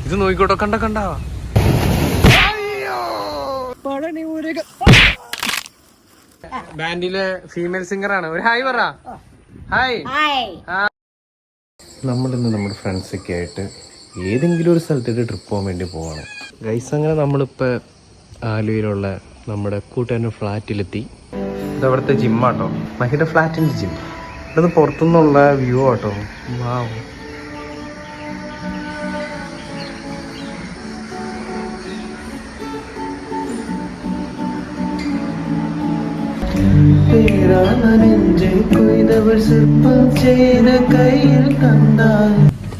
ഇത് നോക്കിക്കോട്ടോ, കണ്ട ബാൻഡിലെ female singer ആണ്. ഒരു ഹായ് പറ. ഹായ്. നമ്മളിന്ന് നമ്മുടെ ഫ്രണ്ട്സൊക്കെ ആയിട്ട് ഏതെങ്കിലും ഒരു സ്ഥലത്തേക്ക് ട്രിപ്പ് പോകാൻ വേണ്ടി പോവാണ് ഗൈസ്. അങ്ങനെ നമ്മളിപ്പോൾ ആലുവയിലുള്ള നമ്മുടെ കൂട്ടുകാരൻ്റെ ഫ്ലാറ്റിലെത്തി. ഇതവിടുത്തെ ജിമ്മാട്ടോ, മഹിയുടെ ഫ്ലാറ്റിൻ്റെ ജിം. ഇവിടുന്ന് പുറത്തുനിന്നുള്ള വ്യൂ ആട്ടോ. വാവ്.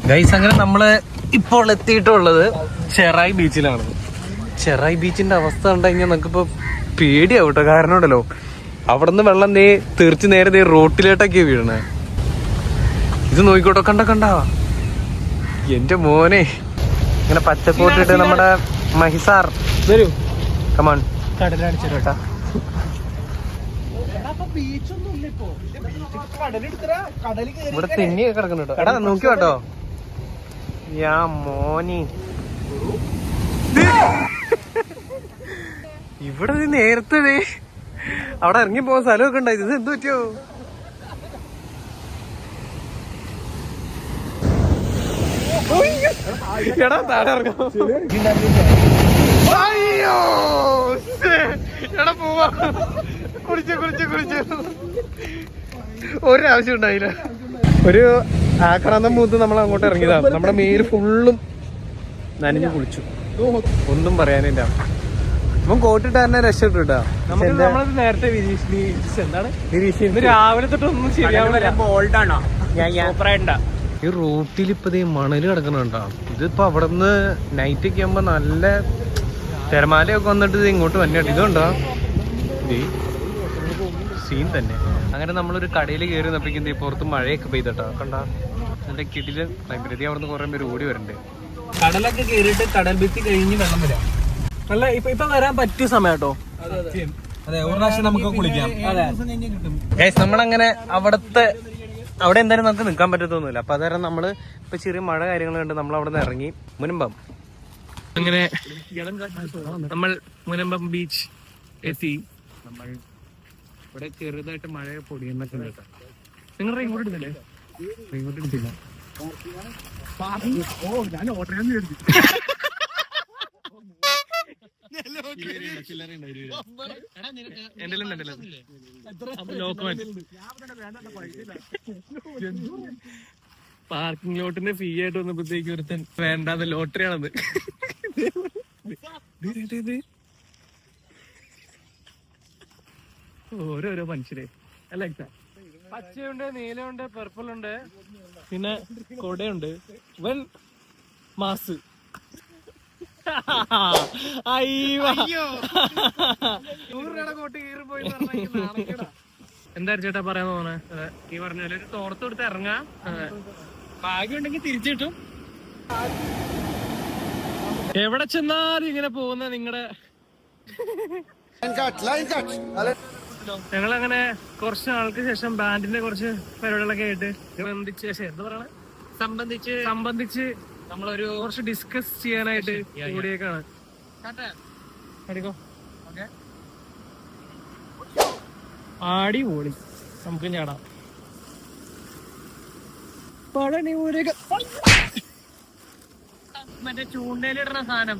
ഗൈസ് അങ്ങനെ നമ്മള് ഇപ്പോൾ എത്തിയിട്ടുള്ളത് ചെറായി ബീച്ചിലാണ്. ചെറായി ബീച്ചിന്റെ അവസ്ഥ കണ്ടുകഴിഞ്ഞാൽ നമുക്കിപ്പോ പേടിയാവും കേട്ടോ. കാരണം ഉണ്ടല്ലോ, അവിടെ നിന്ന് വെള്ളം തീർച്ച നേരെ റോട്ടിലേട്ടൊക്കെ വീഴണേ. ഇത് നോക്കിക്കോട്ടോ, കണ്ട എന്റെ മോനെ. ഇങ്ങനെ പച്ചക്കോട്ടിട്ട് നമ്മുടെ മഹിസാർ വരൂ, കമാൺ. കടലടിച്ചേട്ടാ. ഇവിടെ തെന്നിയൊക്കെ കിടക്കുന്നു കേട്ടോ. എടാ നോക്കി കേട്ടോ. യാ മോനി, ഇവിടെ നേരത്തെ അവിടെ ഇറങ്ങി പോകാൻ സ്ഥലമൊക്കെ ഉണ്ടായത്. ഇത് എന്ത് പറ്റിയോ? എടാ താഴെ ഇറങ്ങാം. അയ്യോ എടാ പോവാ. കുളിച്ചു ഒരാവശ്യം ഉണ്ടായില്ല. ഒരു ആക്രാന്തം മൂത്ത് നമ്മൾ അങ്ങോട്ട് ഇറങ്ങിയതാണ്. നമ്മുടെ മേല് ഫുള്ളും നനഞ്ഞു കുളിച്ചു. ഒന്നും പറയാനില്ല. ഇപ്പം കോട്ടിട്ട് തന്നെ രക്ഷപ്പെട്ടാ. നേരത്തെ നിരീക്ഷിച്ചു രാവിലെ തൊട്ടൊന്നും ശരിയാവില്ല. ഈ റൂട്ടിൽ ഇപ്പൊ മണല് കിടക്കണുണ്ടോ. ഇതിപ്പോ അവിടെ നിന്ന് നൈറ്റ് ഒക്കെ ആകുമ്പോ നല്ല തിരമാലയൊക്കെ വന്നിട്ട് ഇങ്ങോട്ട് വന്നിട്ട് ഇതുണ്ടോ സീൻ തന്നെ. അങ്ങനെ നമ്മളൊരു കടയിൽ കയറി വന്നപ്പോഴേക്കും പുറത്ത് മഴയൊക്കെ പെയ്തട്ടോ. കണ്ട നല്ല കിടില് പ്രകൃതി. അവിടെ നിന്ന് കുറെ പേര് ഓടി വരണ്ടേ. കടലൊക്കെ കയറിയിട്ട് കടൽ ഭിത്തി കഴിഞ്ഞ് വെള്ളം വരാം. നല്ല ഇപ്പൊ വരാൻ പറ്റിയ സമയം കേട്ടോ. അതെ, ഒരു പ്രാവശ്യം നമുക്ക് കുളിക്കാം. നമ്മളങ്ങനെ അവിടെ എന്തായാലും നമുക്ക് നിൽക്കാൻ പറ്റത്തൊന്നുമില്ല. അപ്പൊ അതായത് നമ്മള് ഇപ്പൊ ചെറിയ മഴ കാര്യങ്ങൾ കണ്ട് നമ്മൾ അവിടെ നിന്ന് ഇറങ്ങി മുനമ്പം. അങ്ങനെ നമ്മൾ മുനമ്പം ബീച്ച് എത്തി. നമ്മൾ ഇവിടെ ചെറുതായിട്ട് മഴ പൊടിയെന്നൊക്കെ കേട്ടോ. നിങ്ങൾ റെയിൻകോട്ട് എടുത്തില്ലേ? റെയിൻകോട്ട് എടുത്തില്ല. ഞാൻ ഓർഡർ പാർക്കിംഗ് ലോട്ടിന്റെ ഫീ ആയിട്ട് വന്നപ്പോഴത്തേക്ക് ഒരുത്തൻ വേണ്ടാന്ന് ലോട്ടറി ആണത്. ഓരോരോ മനുഷ്യരെ അല്ല. പച്ചയുണ്ട്, നീലയുണ്ട്, പർപ്പിൾ ഉണ്ട്, പിന്നെ കൊടയുണ്ട്. ഇവൻ മാസ്. എന്താ ചേട്ടാ പറയാൻ തോന്നേ? ഈ പറഞ്ഞ പോലെ ഒരു തോർത്ത് കൊടുത്ത് ഇറങ്ങാം. ഭാഗ്യം ഉണ്ടെങ്കിൽ തിരിച്ചു കിട്ടും. എവിടെ ചെന്നാലും ഇങ്ങനെ പോകുന്ന നിങ്ങളുടെ ഞങ്ങളങ്ങനെ കുറച്ച് നാൾക്ക് ശേഷം ബാൻഡിന്റെ കുറച്ച് പരിപാടികളൊക്കെ ആയിട്ട് സംബന്ധിച്ച് നമ്മളൊരു കുറച്ച് ഡിസ്കസ് ചെയ്യാനായിട്ട് കൂടിയേക്കാണ്. ആടി ഓടി നമുക്ക് ചാടാം. മറ്റേ ചൂണ്ടയിലിടുന്ന സാധനം.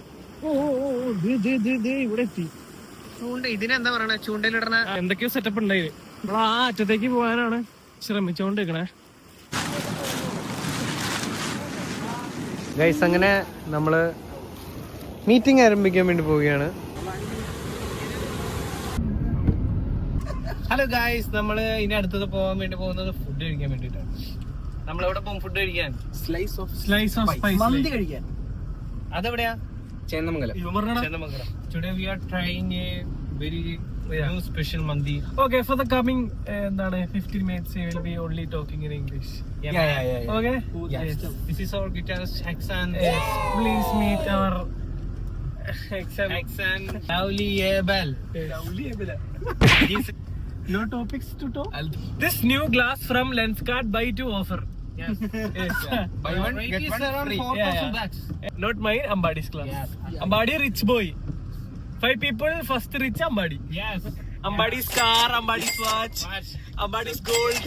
ഇവിടെ എത്തി. ഇതിനെന്താ പറയണേ? ചൂണ്ടയിലിടണ എന്തൊക്കെയോ സെറ്റപ്പ് ഉണ്ടായി. നമ്മൾ ആ അറ്റത്തേക്ക് പോകാനാണ് ശ്രമിച്ചോണ്ടിരിക്കണേ. ഗൈസ് അങ്ങനെ നമ്മള് മീറ്റിംഗ് ആരംഭിക്കാൻ വേണ്ടി പോവുകയാണ്. ഹലോ ഗൈസ്, നമ്മള് ഇനി അടുത്തത് പോകാൻ വേണ്ടി പോകുന്നത് ഫുഡ് കഴിക്കാൻ വേണ്ടിട്ടാണ്. നമ്മളെവിടെ പോകും ഫുഡ് കഴിക്കാൻ? സ്ലൈസ് ഓഫ് സ്പൈസ് മന്തി കഴിക്കാൻ. അതെവിടെയാ? Chendamangalam. Today we are trying a very new special mandi. Okay, for the coming 15 minutes we will be only talking in English. Yeah. Okay? Yes. This is our guitarist Hexan. Please meet our Hexan. Lovely Abel. No topics to talk. This new glass from Lenskart buy to offer. Buy one, get one free. Not mine, Ambadi's class. Ambadi rich boy. 5 people, first rich Ambadi. Yes. Ambadi's car, Ambadi's watch, Ambadi's gold,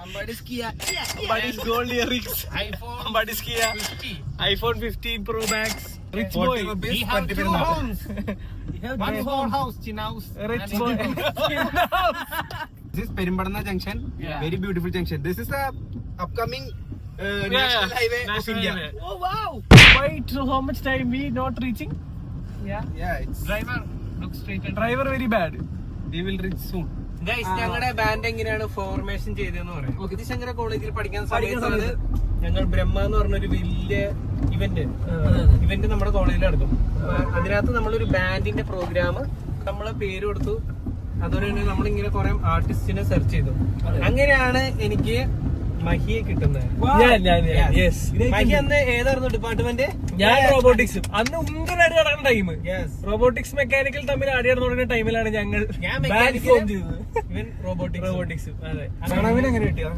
Ambadi's Kia. Ambadi's gold earrings, iPhone Ambadi's Kia, 50. iPhone 15 Pro Max. Rich 40 boy. rupees, He have 20 two minutes. homes. One small house, chin house. Rich boy. This is Perimbadana Junction. Yeah. Very beautiful junction. This is the upcoming Yeah, national highway of national India. highway. Oh wow! Wait, so how much time we not reaching? Yeah, it's Driver, look straight. Driver very bad. we will reach soon. ഞങ്ങളുടെ band എങ്ങനെയാണ് formation ചെയ്തതെന്ന് പറയാം. ഇതിശങ്കര കോളേജിൽ പഠിക്കുന്ന സമയത്ത് ഞങ്ങൾ ബ്രഹ്മ എന്ന് പറഞ്ഞൊരു വലിയ ഇവന്റ് നമ്മുടെ കോളേജിൽ നടത്തും. അതിനകത്ത് നമ്മളൊരു ബാൻഡിന്റെ പ്രോഗ്രാം നമ്മളെ പേര് കൊടുത്തു. അതുപോലെ തന്നെ നമ്മളിങ്ങനെ കുറെ ആർട്ടിസ്റ്റിനെ സെർച്ച് ചെയ്തു. അങ്ങനെയാണ് എനിക്ക് മഹിയെ കിട്ടുന്നത്. മഹി അന്ന് ഏതായിരുന്നു ഡിപ്പാർട്ട്മെന്റ്? ഞാൻ റോബോട്ടിക്സ്. അന്ന് ഉങ്കൻ അടി നടക്കുന്ന ടൈം. റോബോട്ടിക്സ് മെക്കാനിക്കൽ തമ്മിൽ അടി നടന്ന ടൈമിലാണ് ഞങ്ങൾ ഫോം ചെയ്തത്. ഇവൻ റോബോട്ടിക്സ്. അതെ. പ്രണവിന് എങ്ങനെ കിട്ടിയത്?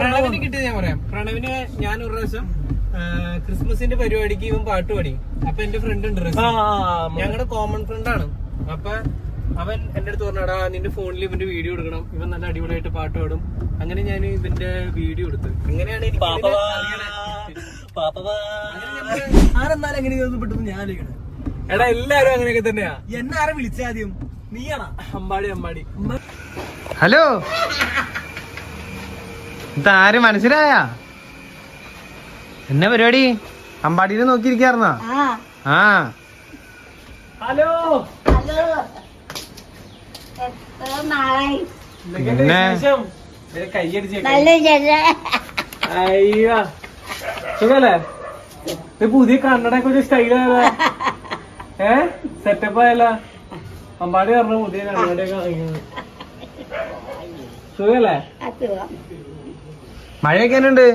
പ്രണവിന് കിട്ടിയത് ഞാൻ പറയാം. പ്രണവിന് ഞാൻ ഒരു പ്രാവശ്യം ക്രിസ്മസിന്റെ പരിപാടിക്ക് ഇവൻ പാട്ട് പാടി. അപ്പൊ എന്റെ ഫ്രണ്ട് ഉണ്ട്, ഞങ്ങളുടെ കോമൺ ഫ്രണ്ടാണ്. അപ്പൊ അവൻ എന്റെ അടുത്ത് പറഞ്ഞാടാ നിന്റെ ഫോണിൽ ഇവന്റെ വീഡിയോ എടുക്കണം, ഇവൻ നല്ല അടിപൊളിയായിട്ട് പാട്ട് പാടും. അങ്ങനെ ഞാൻ ഇതിന്റെ വീഡിയോ എടുത്തു. അങ്ങനെയാണ് എടാ എല്ലാരും അങ്ങനെയൊക്കെ തന്നെയാ. എന്നെ ആരെ വിളിച്ച ആദ്യം? നീയാണോ? അമ്പാടി. ഹലോ, ഇതാര് മനസ്സിലായ? എന്നാ പരിപാടി? അമ്പാടിനെ നോക്കിയിരിക്കാർന്നാ? ആ ഹലോ. അയ്യോ സുഖല്ലേ? പുതിയ കണ്ണടയൊക്കെ ഒരു സ്റ്റൈലായതാ. സെറ്റപ്പ് ആയല്ല. അമ്പാടി പറഞ്ഞ പുതിയ കണ്ണടയൊക്കെ വാങ്ങിയത്. സുഖല്ലേ? മഴയൊക്കെ എന്നുണ്ട്?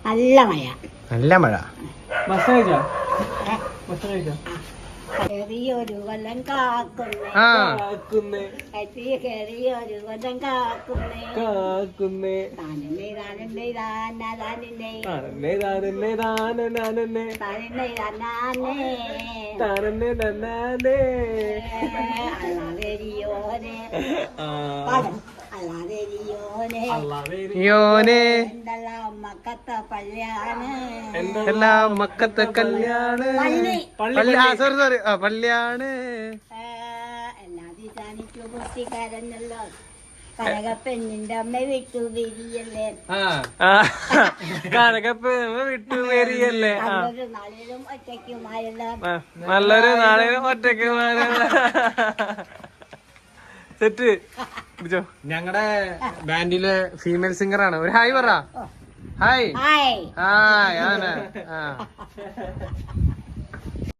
നല്ല മഴ. നല്ല മഴ. ഭക്ഷണം കഴിച്ചാ? കെറിയൊരു കൊല്ലം കാക്കുന്നേ, ആ കെറിയൊരു കൊല്ലം കാക്കുന്നേ, താനന്നെ താനന്നെ താനേ യോനെ എന്തെല്ലാം മക്കത്തെ പള്ളിയാണ്, എല്ലാം മക്കത്തെ കല്യാണ്. സോറി പള്ളിയാണ്. എല്ലാ ദിശാനിച്ചു കുട്ടിക്കാരനല്ലോ, കനകപ്പെണ്ണിന്റെ അമ്മ വിട്ടു വിരിയല്ലേ, വിട്ടുവരികയല്ലേ. നല്ലൊരു നാളിലും ഒറ്റയ്ക്കുമായല്ലോ, നല്ലൊരു നാളെയും ഒറ്റയ്ക്കുമാരല്ല. സെറ്റ് പിടിച്ചോ. ഞങ്ങളുടെ ബാൻഡിലെ ഫീമെയിൽ സിംഗർ ആണ്. ഒരു ഹായ് പറ. Hi hi. ഹായ്.